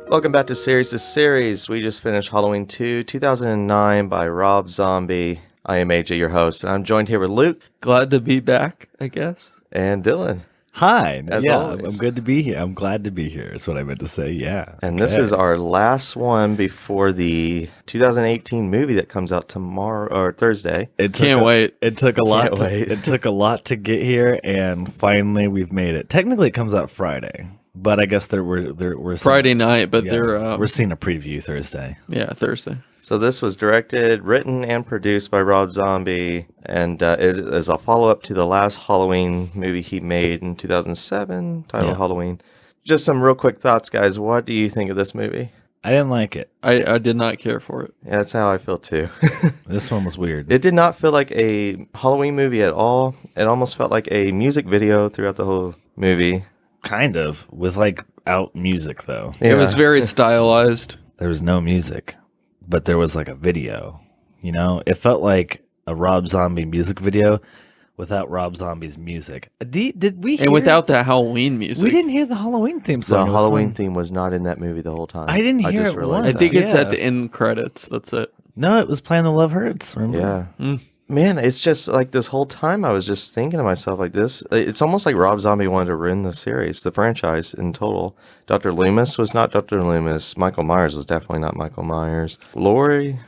Welcome back to Series to Series. We just finished Halloween 2, 2009 by Rob Zombie. I am AJ, your host, and I'm joined here with Luke. Glad to be back, I guess. And Dylan. Hi. As always. I'm good to be here. I'm glad to be here is what I meant to say. Yeah. And this is our last one before the 2018 movie that comes out tomorrow or Thursday. Can't wait. It took a lot. It took a lot to get here, and finally we've made it. Technically, it comes out Friday, but I guess we're Friday night, but we're seeing a preview Thursday. Yeah, Thursday. So this was directed, written, and produced by Rob Zombie, and it is a follow-up to the last Halloween movie he made in 2007, titled Halloween. Just some real quick thoughts, guys. What do you think of this movie? I didn't like it. I did not care for it. Yeah, that's how I feel too. This one was weird. It did not feel like a Halloween movie at all. It almost felt like a music video throughout the whole movie. Kind of, with out music though. It was very stylized. There was no music, but there was like a video. You know, it felt like a Rob Zombie music video without Rob Zombie's music. Did we hear? And without the Halloween music. We didn't hear the Halloween theme song. The Halloween theme was not in that movie the whole time. I didn't hear just it realized once. I think that. it's at the end credits. That's it. No, it was playing The Love Hurts. Remember? Yeah. Man, it's just like this whole time I was just thinking to myself like this. It's almost like Rob Zombie wanted to ruin the series, the franchise in total. Dr. Loomis was not Dr. Loomis. Michael Myers was definitely not Michael Myers. Laurie,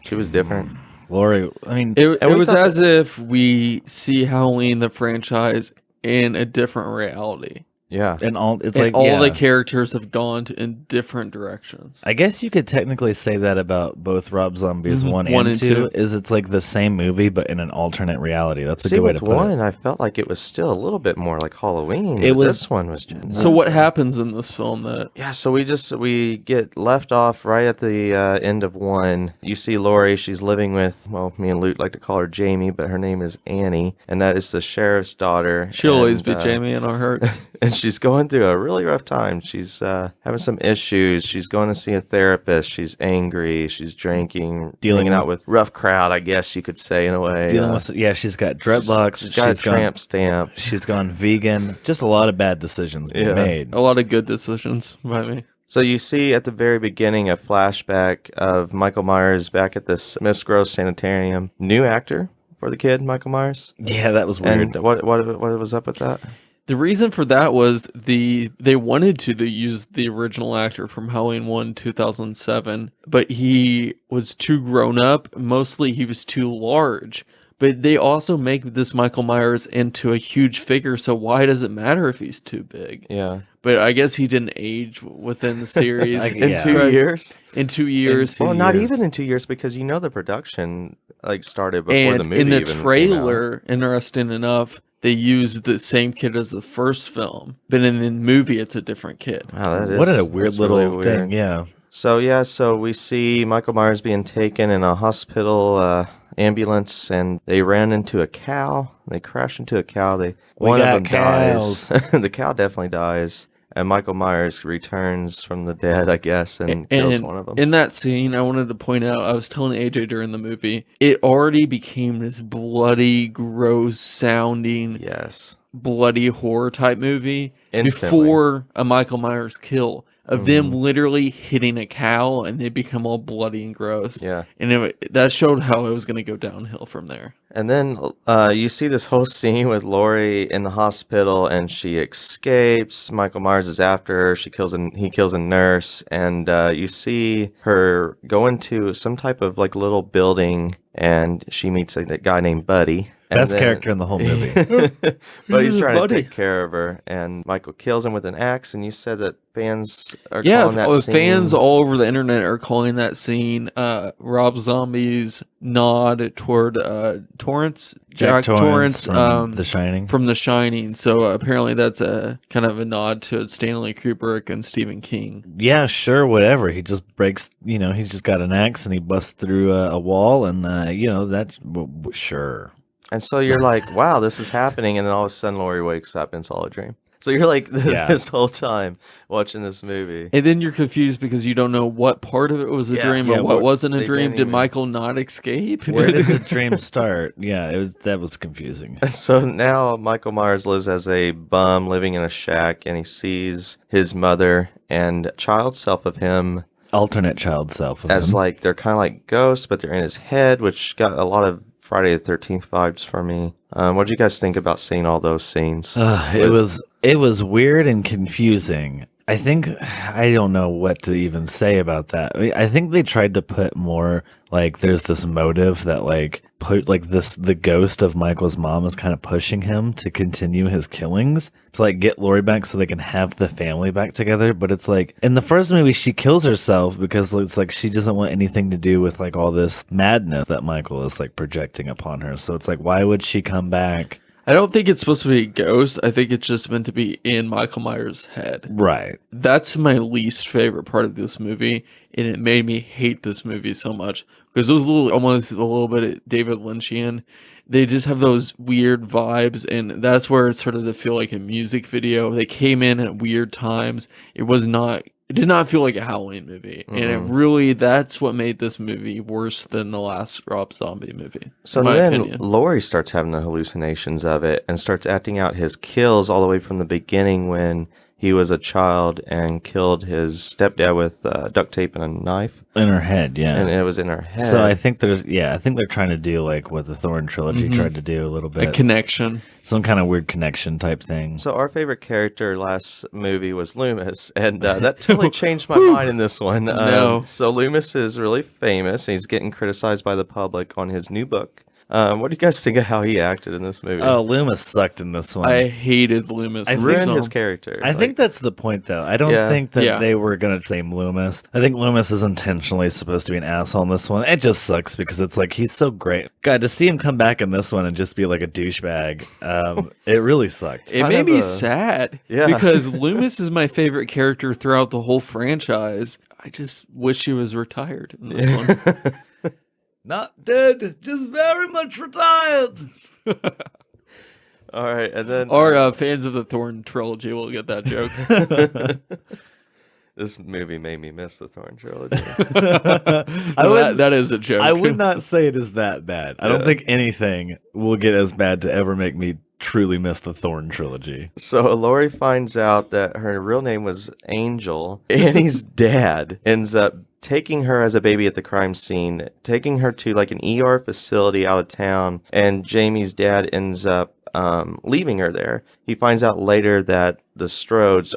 she was different. Laurie, I mean, It was as if we see Halloween, the franchise, in a different reality. Yeah. and all it's And like all the characters have gone in different directions. I guess you could technically say that about both Rob Zombies one and two. Is it's like the same movie but in an alternate reality. That's a good way to put one, it. I felt like it was still a little bit more like Halloween. It but was- this one was just So what happens in this film that... Yeah, so we get left off right at the end of one. You see Laurie, she's living with, well, me and Luke like to call her Jamie, but her name is Annie, and that is the sheriff's daughter. She'll always be And, Jamie in our hearts. And she's going through a really rough time. She's having some issues. She's going to see a therapist. She's angry. She's drinking, hanging out with rough crowd, I guess you could say in a way. Dealing with she's got dreadlocks. She's got a tramp stamp. She's gone vegan. Just a lot of bad decisions being made. A lot of good decisions by me. So you see at the very beginning a flashback of Michael Myers back at this Miss Gross Sanitarium. New actor for the kid, Michael Myers. Yeah, that was weird. And what was up with that? The reason for that was they wanted to use the original actor from Halloween 1 2007, but he was too grown up. Mostly he was too large. But they also make this Michael Myers into a huge figure, so why does it matter if he's too big? Yeah. But I guess he didn't age within the series. In 2 years? In 2 years. Well, not even in 2 years, because the production started before the movie. In the even trailer, interesting enough, they used the same kid as the first film, but in the movie, it's a different kid. Wow, that is, what a weird little really thing. weird. Yeah. So we see Michael Myers being taken in a hospital ambulance, and they ran into a cow. They crash into a cow. One of them dies. The cow definitely dies. And Michael Myers returns from the dead, I guess, and kills one of them. In that scene, I wanted to point out, I was telling AJ during the movie, it already became this bloody, gross sounding, bloody horror type movie Instantly. before a Michael Myers kill. Of them literally hitting a cow and they become all bloody and gross. Yeah. And that showed how it was going to go downhill from there. And then you see this whole scene with Laurie in the hospital, and she escapes. Michael Myers is after her. He kills a nurse, and you see her go into some type of little building, and she meets a guy named Buddy. Best character in the whole movie. But he's trying Buddy. to take care of her, and Michael kills him with an axe. And you said that fans are calling that scene... fans all over the internet are calling that scene Rob Zombie's nod toward Jack Torrance from The Shining. From The Shining. So apparently that's a kind of a nod to Stanley Kubrick and Stephen King. Yeah, sure, whatever. He just breaks, he's just got an axe and he busts through a wall, and that's sure. And so you're like, wow, this is happening. And then all of a sudden, Laurie wakes up in solid dream. So you're like Yeah. this whole time watching this movie. And then you're confused because you don't know what part of it was a Yeah, dream yeah, or what what- wasn't a they dream. didn't Did even- Michael not escape? Where did the dream start? Yeah, that was confusing. So now Michael Myers lives as a bum living in a shack, and he sees his mother and child self of him Alternate child self of as him. like they're kind of like ghosts, but they're in his head, which got a lot of Friday the 13th vibes for me. What do you guys think about seeing all those scenes? It was weird and confusing. I think I don't know what to even say about that. I mean, I think they tried to put more like there's this motive that like put like the ghost of Michael's mom is kind of pushing him to continue his killings to like get Laurie back so they can have the family back together. But it's like in the first movie she kills herself because it's like she doesn't want anything to do with like all this madness that Michael is like projecting upon her. So it's like why would she come back? I don't think it's supposed to be a ghost. I think it's just meant to be in Michael Myers' head. Right. That's my least favorite part of this movie, and it made me hate this movie so much because it was almost a little bit David Lynchian. They just have those weird vibes, and that's where it started to feel like a music video. They came in at weird times. It did not feel like a Halloween movie, and that's what made this movie worse than the last Rob Zombie movie. So in my then opinion. Laurie starts having the hallucinations of it and starts acting out his kills all the way from the beginning when he was a child and killed his stepdad with duct tape and a knife. In her head, yeah. And it was in her head. So I think I think they're trying to do like what the Thorn trilogy tried to do a little bit. A connection. Some kind of weird connection type thing. So our favorite character last movie was Loomis, and that totally changed my mind in this one. No. So Loomis is really famous, and he's getting criticized by the public on his new book. What do you guys think of how he acted in this movie? Oh, Loomis sucked in this one. I hated Loomis. I in this Ruined film. his character. I think that's the point, though. I don't Yeah. think that Yeah. they were going to say Loomis. I think Loomis is intentionally supposed to be an asshole in this one. It just sucks because it's like he's so great. God, to see him come back in this one and just be like a douchebag, it really sucked. It kind made of me a- sad Yeah. because Loomis is my favorite character throughout the whole franchise. I just wish he was retired in this one. Not dead, just very much retired. All right, and then Our fans of the Thorn trilogy will get that joke. this movie made me miss the Thorn trilogy. That is a joke. I would not say it is that bad. I don't Yeah. think anything will get as bad to ever make me truly miss the Thorn trilogy. So Laurie finds out that her real name was Angel. Annie's dad ends up taking her as a baby at the crime scene, taking her to like an ER facility out of town, and Jamie's dad ends up leaving her there. He finds out later that the Strodes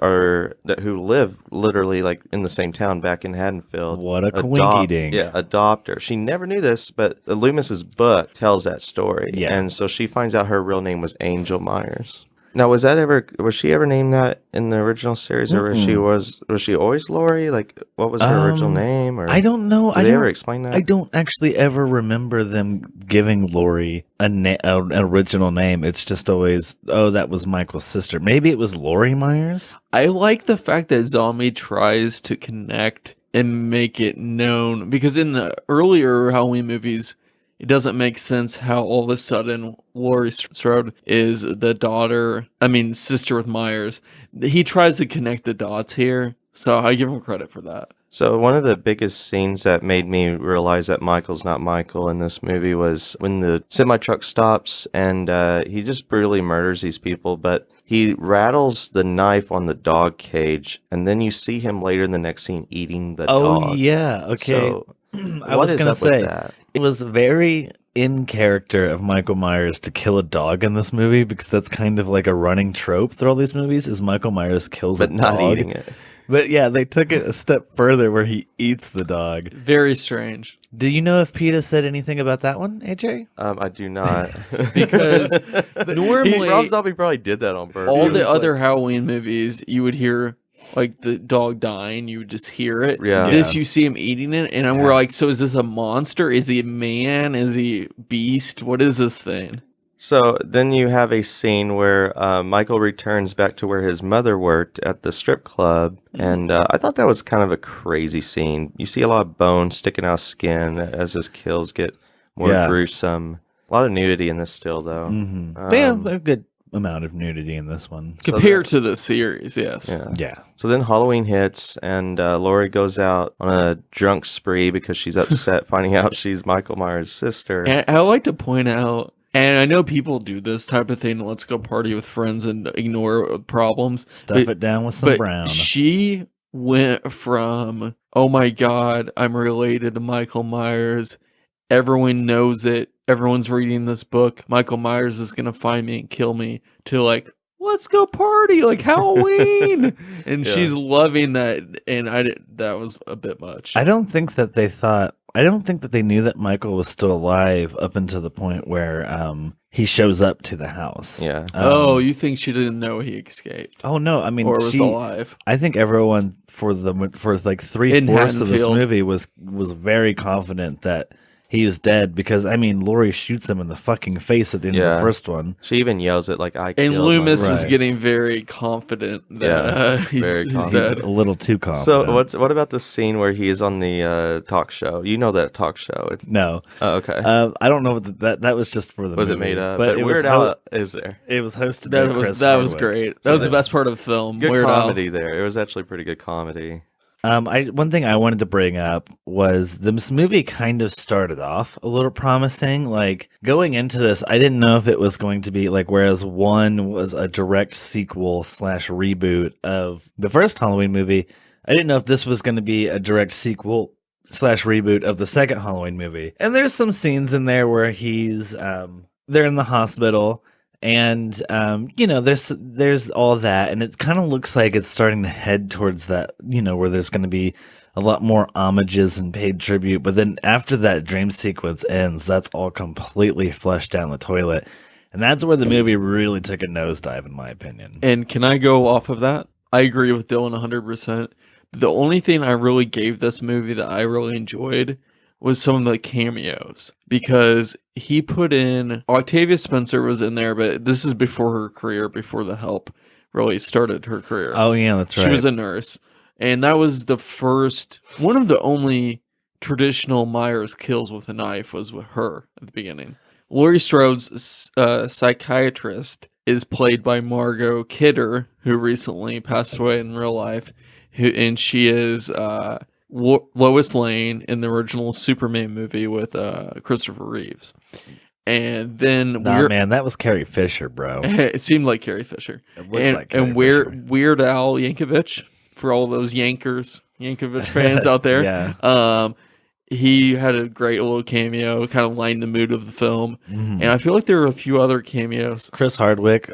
who live literally like in the same town back in Haddonfield. What a coinky-dink. Yeah, adopt her. She never knew this, but Loomis's book tells that story. Yeah. And so she finds out her real name was Angel Myers. Now, was she ever named that in the original series, or was she always Laurie? Like, what was her original name? Or I don't know. Did they ever explain that? I don't actually ever remember them giving Laurie an original name. It's just always, oh, that was Michael's sister. Maybe it was Laurie Myers. I like the fact that Zombie tries to connect and make it known because in the earlier Halloween movies, it doesn't make sense how all of a sudden Laurie Strode is the sister with Myers. He tries to connect the dots here, so I give him credit for that. So one of the biggest scenes that made me realize that Michael's not Michael in this movie was when the semi-truck stops and he just brutally murders these people, but he rattles the knife on the dog cage, and then you see him later in the next scene eating the dog. Oh, yeah. Okay. So, I what was is going to up with say, that? it was very in character of Michael Myers to kill a dog in this movie because that's kind of like a running trope through all these movies is Michael Myers kills But a not dog. eating it. But yeah, they took it a step further where he eats the dog. Very strange. Do you know if PETA said anything about that one, AJ? I do not. Because normally Rob Zombie probably did that on purpose. all He was the other like- Halloween movies, you would hear like the dog dying, you would just hear it. Yeah. This, you see him eating it, and we're like, so is this a monster? Is he a man? Is he a beast? What is this thing? So then you have a scene where Michael returns back to where his mother worked at the strip club, and I thought that was kind of a crazy scene. You see a lot of bones sticking out of skin as his kills get more Yeah. gruesome. A lot of nudity in this still, though. Mm-hmm. Damn, they're good. amount of nudity in this one. Compared to the series, yes. Yeah. So then Halloween hits, and Laurie goes out on a drunk spree because she's upset finding out she's Michael Myers' sister. And I like to point out, and I know people do this type of thing, let's go party with friends and ignore problems. Stuff it down with some brown. She went from, oh my God, I'm related to Michael Myers. Everyone knows it. Everyone's reading this book. Michael Myers is going to find me and kill me, to like, let's go party, like Halloween. And she's loving that. And that was a bit much. I don't think that they knew that Michael was still alive up until the point where he shows up to the house. Yeah. You think she didn't know he escaped? Oh no, I mean, or was alive. I think everyone for like 3/4 of this movie was very confident that he was dead, because I mean, Laurie shoots him in the fucking face at the end of the first one. She even yells it like, "I." And Loomis is getting very confident that he's dead. A little too confident. So what about the scene where he is on the talk show? You know that talk show? No. Oh, okay. I don't know what that was just for the movie. Was it made up? But Weird Al is there. It was hosted by Chris That was great. That was the best part of the film. Good Weird comedy Al. there. It was actually pretty good comedy. One thing I wanted to bring up was this movie kind of started off a little promising. Like, going into this, I didn't know if it was going to be like, whereas one was a direct sequel / reboot of the first Halloween movie, I didn't know if this was going to be a direct sequel / reboot of the second Halloween movie. And there's some scenes in there where they're in the hospital. And there's all that, and it kind of looks like it's starting to head towards that, where there's going to be a lot more homages and paid tribute. But then after that dream sequence ends, that's all completely flushed down the toilet, and that's where the movie really took a nosedive, in my opinion. And can I go off of that? I agree with Dylan 100%. The only thing I really gave this movie that I really enjoyed was some of the cameos, because he put in Octavia Spencer was in there, but this is before her career, before The Help really started her career. Oh yeah, that's right. She was a nurse, and that was one of the only traditional Myers kills with a knife was with her at the beginning. Laurie Strode's psychiatrist is played by Margot Kidder, who recently passed away in real life, and she is Lois Lane in the original Superman movie with Christopher Reeves. And then that was Carrie Fisher, bro. It seemed like Carrie Fisher. And Weird Al Yankovic, for all those Yankovic fans out there. Yeah. He had a great little cameo, kind of lightened the mood of the film. Mm-hmm. And I feel like there were a few other cameos. Chris Hardwick,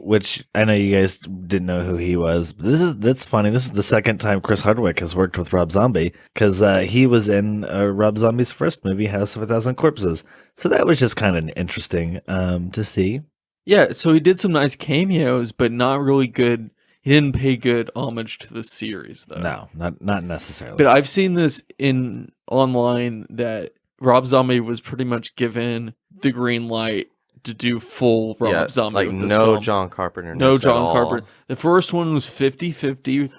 which I know you guys didn't know who he was. But that's funny. This is the second time Chris Hardwick has worked with Rob Zombie, because he was in Rob Zombie's first movie, House of a Thousand Corpses. So that was just kind of interesting to see. Yeah, so he did some nice cameos, but not really good. He didn't pay good homage to the series, though. No, not necessarily. But I've seen this online that Rob Zombie was pretty much given the green light to do full Rob Zombie. Like with this no film. John Carpenter. No John Carpenter. The first one was 50-50.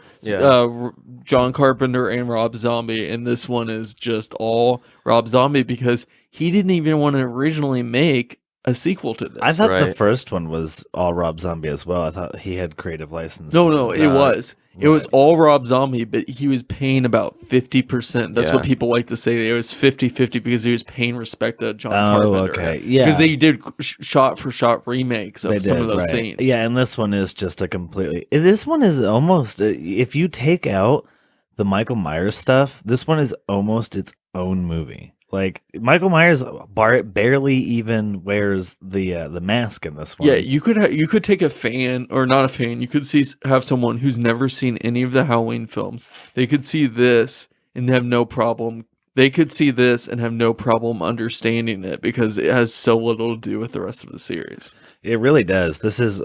John Carpenter and Rob Zombie, and this one is just all Rob Zombie, because he didn't even want to originally make a sequel to this. I thought the first one was all Rob Zombie as well. I thought he had creative license. No, it was. It was all Rob Zombie, but he was paying about 50%. That's what people like to say. It was 50-50 because he was paying respect to John Carpenter. Okay. Yeah. Because they did shot-for-shot remakes of some of those scenes. Yeah, and this one is just this one is almost, if you take out the Michael Myers stuff, this one is almost its own movie. Like, Michael Myers barely even wears the mask in this one. Yeah, you could take a fan, or not a fan. You could have someone who's never seen any of the Halloween films. They could see this and have no problem. They could see this and have no problem understanding it, because it has so little to do with the rest of the series. It really does. This is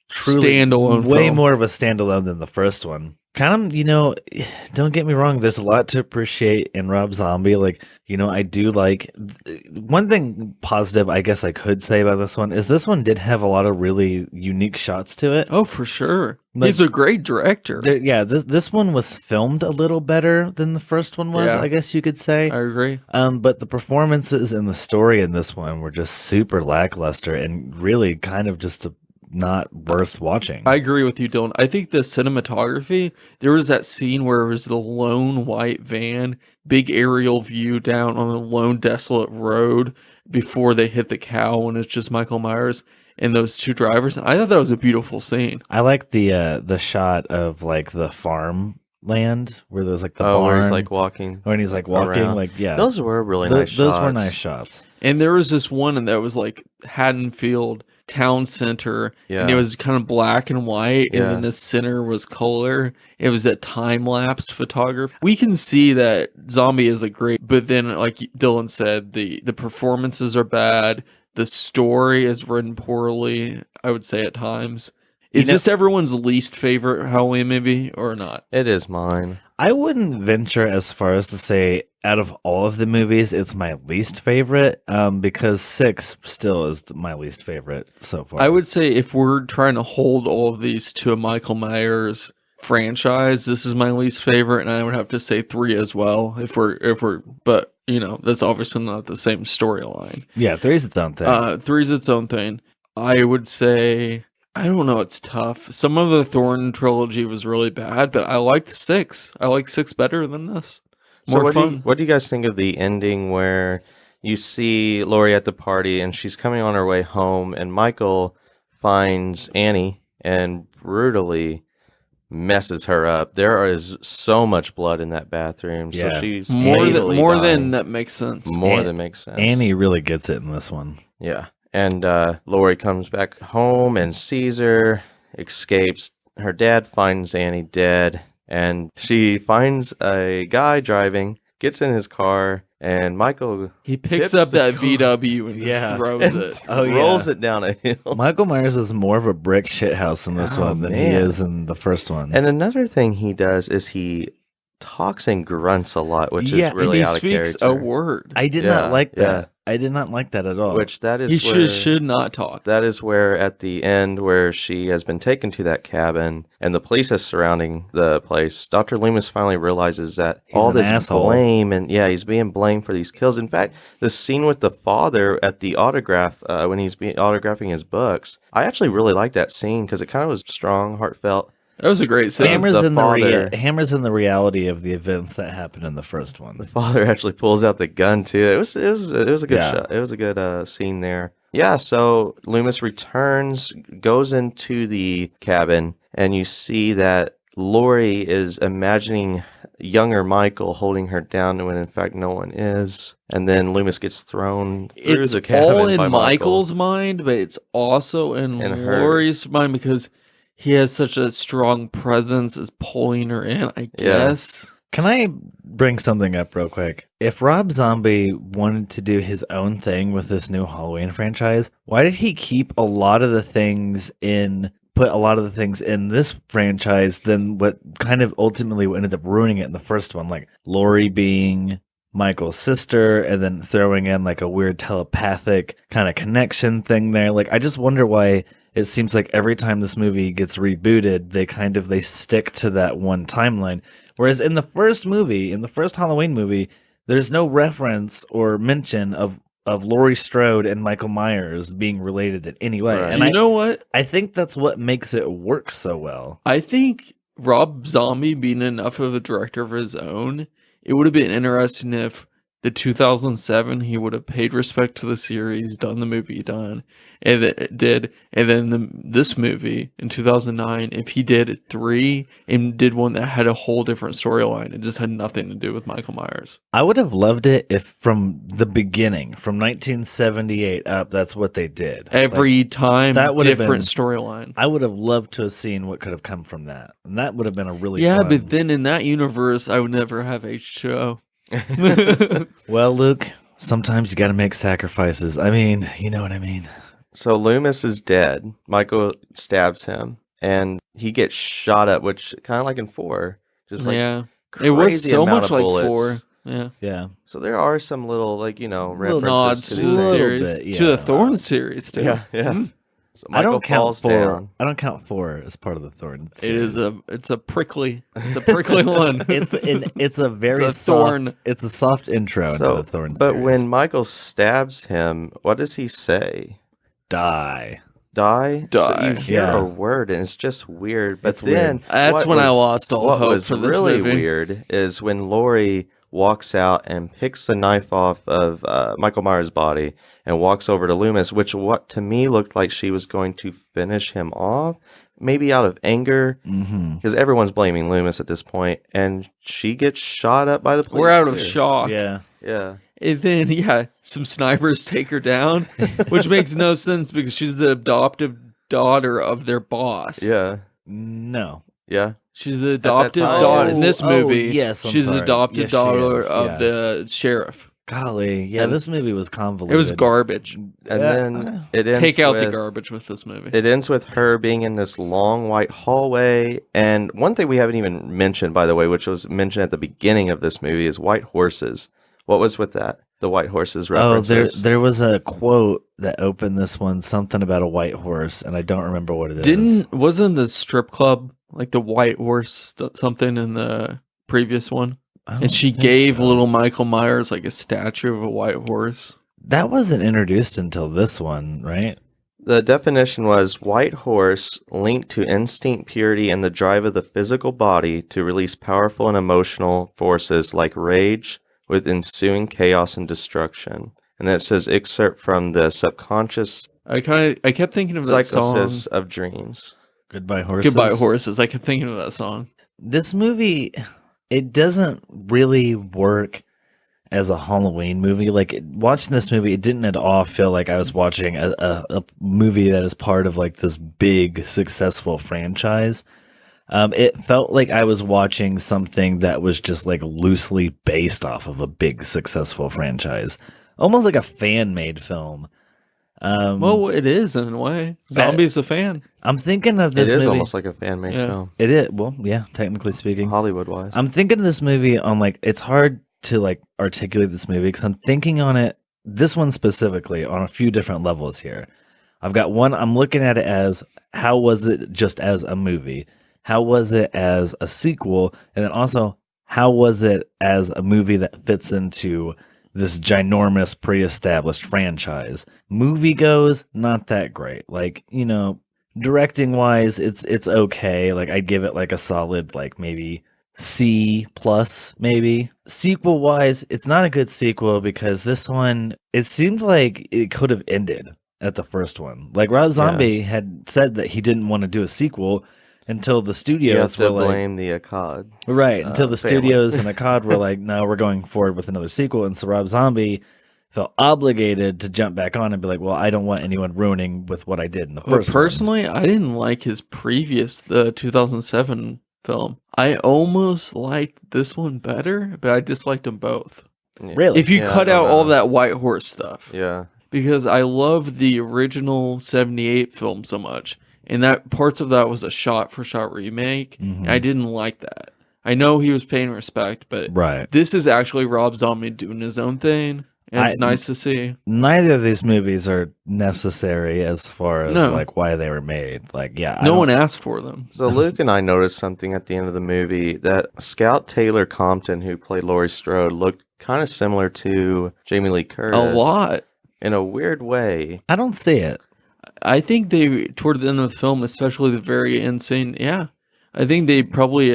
truly standalone, way more of a standalone than the first one. Kind of, don't get me wrong, there's a lot to appreciate in Rob Zombie. Like, I do like, one thing positive I guess I could say about this one is this one did have a lot of really unique shots to it. Oh, for sure. Like, he's a great director. This one was filmed a little better than the first one was, I guess you could say. I agree. But the performances and the story in this one were just super lackluster, and really kind of just not worth watching. I agree with you, Dylan. I think the cinematography, there was that scene where it was the lone white van, big aerial view down on a lone desolate road before they hit the cow, and it's just Michael Myers and those two drivers. I thought that was a beautiful scene. I like the shot of like the farm land where there's like the where barn he's like walking. when he's like walking, around. like yeah, Those were really nice shots. those were nice shots. And there was this one that was like Haddonfield Town Center, and it was kind of black and white, and then the center was color. It was that time-lapse photography. We can see that Zombie is a great, but then like Dylan said, the performances are bad. The story is written poorly, I would say at times. Is this everyone's least favorite Halloween movie or not? It is mine. I wouldn't venture as far as to say out of all of the movies, it's my least favorite, because 6 still is my least favorite so far. I would say if we're trying to hold all of these to a Michael Myers franchise, this is my least favorite, and I would have to say 3 as well. But you know, that's obviously not the same storyline. Yeah, 3 is its own thing. 3 is its own thing. I would say, I don't know, it's tough. Some of the Thorn trilogy was really bad, but I liked 6. I like 6 better than this. More fun. What do you guys think of the ending where you see Laurie at the party and she's coming on her way home, and Michael finds Annie and brutally messes her up? There is so much blood in that bathroom, so she's more than that makes sense. More than makes sense. Annie really gets it in this one. Yeah. And Laurie comes back home and sees her, escapes. Her dad finds Annie dead, and she finds a guy driving, gets in his car, and Michael... He picks up that VW and just throws it. Rolls it down a hill. Michael Myers is more of a brick shithouse in this one than he is in the first one. And another thing he does is he talks and grunts a lot, which is really out of character. He speaks a word. I did not like that. I did not like that at all. Which that is he should not talk. That is where at the end where she has been taken to that cabin and the police is surrounding the place, Dr. Loomis finally realizes that all this blame and he's being blamed for these kills. In fact, the scene with the father at the autograph when he's autographing his books, I actually really like that scene because it kind of was strong, heartfelt. That was a great scene. Hammers in the reality of the events that happened in the first one. The father actually pulls out the gun too. It was a good shot. It was a good scene there. Yeah. So Loomis returns, goes into the cabin, and you see that Laurie is imagining younger Michael holding her down when in fact no one is. And then Loomis gets thrown through the cabin. It's all in Michael's mind, but it's also in Laurie's mind because he has such a strong presence as pulling her in, I guess. Can I bring something up real quick? If Rob Zombie wanted to do his own thing with this new Halloween franchise, why did he keep put a lot of the things in this franchise than what kind of ultimately ended up ruining it in the first one? Like Laurie being Michael's sister and then throwing in like a weird telepathic kind of connection thing there. Like, I just wonder why it seems like every time this movie gets rebooted, they stick to that one timeline. Whereas in the first Halloween movie, there's no reference or mention of Laurie Strode and Michael Myers being related in any way. Right. And you know what? I think that's what makes it work so well. I think Rob Zombie being enough of a director of his own, it would have been interesting if the 2007 he would have paid respect to the series, done the movie and then this movie in 2009, if he did 3 and did one that had a whole different storyline, it just had nothing to do with Michael Myers. I would have loved it if from the beginning, from 1978 up, that's what they did. Every time, that would different storyline. I would have loved to have seen what could have come from that, and that would have been a really fun. But then in that universe, I would never have H2O. Well, Luke, sometimes you got to make sacrifices. I mean, you know what I mean. So Loomis is dead. Michael stabs him, and he gets shot up, which kind of like in 4, just like it was so much like 4. Yeah. So there are some little references nods to the series, to the Thorn series too. Yeah. Mm-hmm. So Michael falls down. I don't count 4 as part of the Thorn series. It's a prickly one. It's a very thorn. It's a soft intro into the Thorn series. But when Michael stabs him, what does he say? Die. die. So you hear Yeah. a word and it's just weird. But It's then weird. That's when I lost all what hope was for this really movie. weird is when Laurie walks out and picks the knife off of Michael Myers' body and walks over to Loomis, which what to me looked like she was going to finish him off, maybe out of anger, because everyone's blaming Loomis at this point, and she gets shot up by the police. We're out of too. shock. Yeah. Yeah. And then, some snipers take her down, which makes no sense because she's the adoptive daughter of their boss. Yeah. No. Yeah. She's the adoptive time. daughter in this Oh, movie. yes, I'm she's the sorry. adopted Yes, she daughter is, of yeah. the sheriff. Golly. Yeah, And this movie was convoluted. It was garbage. And Yeah. then it ends Take out the with- garbage with this movie. It ends with her being in this long white hallway. And one thing we haven't even mentioned, by the way, which was mentioned at the beginning of this movie, is white horses. What was with that? The white horses Oh, references. there was a quote that opened this one, something about a white horse, and I don't remember what it is. Wasn't the strip club like the White Horse something in the previous one? I don't And she think gave so. little Michael Myers like a statue of a white horse. That wasn't introduced until this one, right? The definition was white horse linked to instinct, purity, and the drive of the physical body to release powerful and emotional forces like rage with ensuing chaos and destruction. And then it says excerpt from the subconscious I kept thinking of that song. psychosis of dreams. Goodbye Horses. Goodbye Horses. I kept thinking of that song. This movie, it doesn't really work as a Halloween movie. Like watching this movie, it didn't at all feel like I was watching a movie that is part of like this big successful franchise. It felt like I was watching something that was just like loosely based off of a big successful franchise, almost like a fan made film. Well, it is in a way. Zombie's a fan. I'm thinking of It this is movie. almost like a fan-made Yeah. film, It is. Well, yeah, technically speaking. Hollywood-wise. I'm thinking of this movie on like, it's hard to like articulate this movie because I'm thinking on it, this one specifically, on a few different levels here. I've got one, I'm looking at it as how was it just as a movie? How was it as a sequel? And then also, how was it as a movie that fits into this ginormous pre-established franchise? Movie goes, not that great. Like, you know, directing wise, it's okay. Like I'd give it like a solid, like maybe C plus, maybe. Sequel wise, it's not a good sequel because this one, it seemed like it could have ended at the first one. Like Rob Zombie had said that he didn't want to do a sequel until the You have studios to were like, blame the Akkad. right, until the family. studios and Akkad were like, no, we're going forward with another sequel. And so Rob Zombie felt obligated to jump back on and be like, well, I don't want anyone ruining with what I did in the But first one. personally, I didn't like his previous, the 2007 film. I almost liked this one better, but I disliked them both. Yeah. Really? If you Yeah, cut I out don't all know. that White Horse stuff. Yeah. Because I love the original 78 film so much. And that parts of that was a shot-for-shot remake. Mhm. And I didn't like that. I know he was paying respect, but Right. this is actually Rob Zombie doing his own thing. And it's I- nice to see. Neither of these movies are necessary as far as No. like why they were made. Like, yeah, I No don't- one asked for them. So Luke and I noticed something at the end of the movie that Scout Taylor Compton, who played Laurie Strode, looked kind of similar to Jamie Lee Curtis. A lot. In a weird way. I don't see it. I think they, toward the end of the film, especially the very end scene, yeah. I think they probably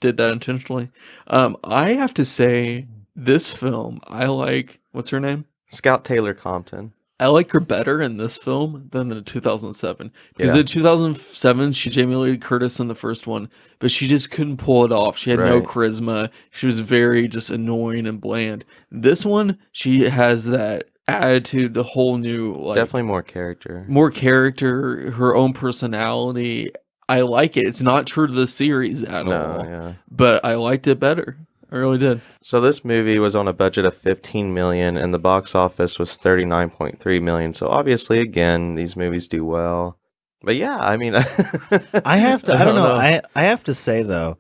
did that intentionally. I have to say, this film, I like, what's her name? Scout Taylor Compton. I like her better in this film than the 2007. Because Yeah. in 2007, she's Jamie Lee Curtis in the first one, but she just couldn't pull it off. She had no Right. charisma. She was very just annoying and bland. This one, she has that attitude, the whole new, like, Definitely more character. more character, her own personality. I like it. It's not true to the series at all, Yeah. but I liked it better. I really did. So this movie was on a budget of 15 million and the box office was 39.3 million. So obviously again, these movies do well. But yeah, I mean I have to. I don't know. I have to say though,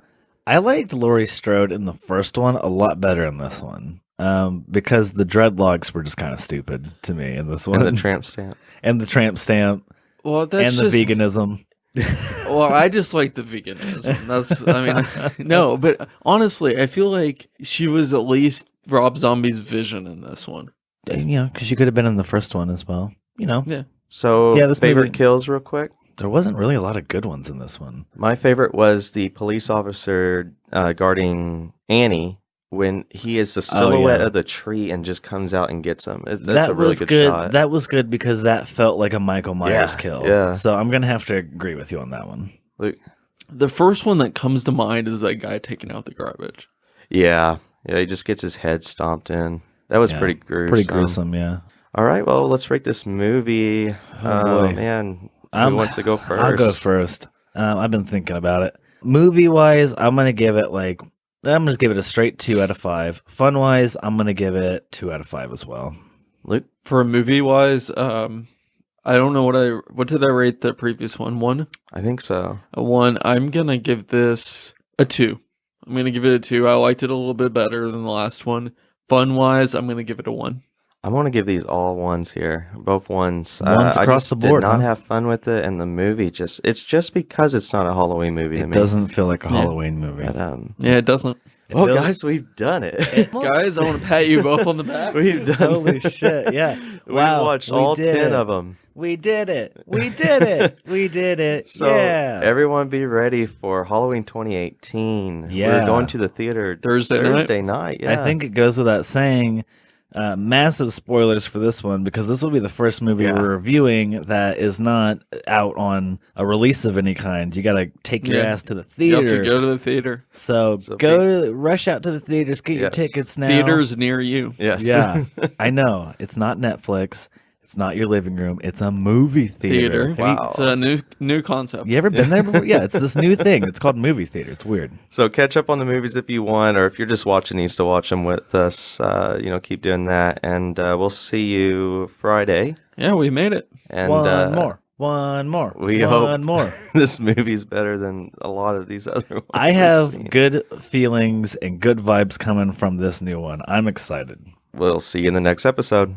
I liked Laurie Strode in the first one a lot better in this one. Because the dreadlocks were just kind of stupid to me in this one, and the tramp stamp. and the tramp stamp, Well, that's and the just, veganism. Well, I just like the veganism. That's, I mean, no, but honestly, I feel like she was at least Rob Zombie's vision in this one. You know, because you could have been in the first one as well. You know, Yeah. So, Yeah, this favorite movie- kills, real quick. There wasn't really a lot of good ones in this one. My favorite was the police officer guarding Annie when he is the silhouette yeah. of the tree and just comes out and gets him. That's That a really was good, good. shot. That was good because that felt like a Michael Myers Yeah, kill. yeah. So I'm gonna have to agree with you on that one. Look, The first one that comes to mind is that guy taking out the garbage. yeah, he just gets his head stomped in. That was Yeah, pretty gruesome. Pretty gruesome, yeah. All right, well, let's rate this movie. Oh, boy. Man, who wants to go first? I'll go first. I've been thinking about it. Movie wise, I'm gonna give it a straight 2 out of 5. Fun wise, I'm gonna give it 2 out of 5 as well. Luke? For a movie wise, I don't know what did I rate the previous one? 1? I think so. A 1. I'm gonna give this a 2. I'm gonna give it a 2. I liked it a little bit better than the last one. Fun wise, I'm gonna give it a 1. I want to give these all ones here, both ones. Ones I across just the board, did not huh? have fun with it, and the movie it's just because it's not a Halloween movie to It me. doesn't feel like a Yeah. Halloween movie. But, Yeah, it doesn't. It oh, feels- guys, we've done it. Guys, I want to pat you both on the back. We've done Holy it. shit! Yeah, We wow, watched we all did 10 it. of them. We did it. We did it. We did it. So yeah. everyone be ready for Halloween 2018. Yeah. We're going to the theater Thursday night. Yeah. I think it goes without saying. Massive spoilers for this one because this will be the first movie Yeah. we're reviewing that is not out on a release of any kind. You got to take your Yeah. ass to the You have theater. to go to the theater. So rush out to the theaters, get your Yes. tickets now. Theaters near you. Yes. Yeah, I know. It's not Netflix. It's not your living room. It's a movie theater. Theater. Have you- Wow. It's a new concept. You ever been there before? Yeah, it's this new thing. It's called movie theater. It's weird. So catch up on the movies if you want, or if you're just watching these to watch them with us. Keep doing that, and we'll see you Friday. Yeah, we made it. And One more. we One hope- more. this movie's better than a lot of these other ones. I we've have seen. good feelings and good vibes coming from this new one. I'm excited. We'll see you in the next episode.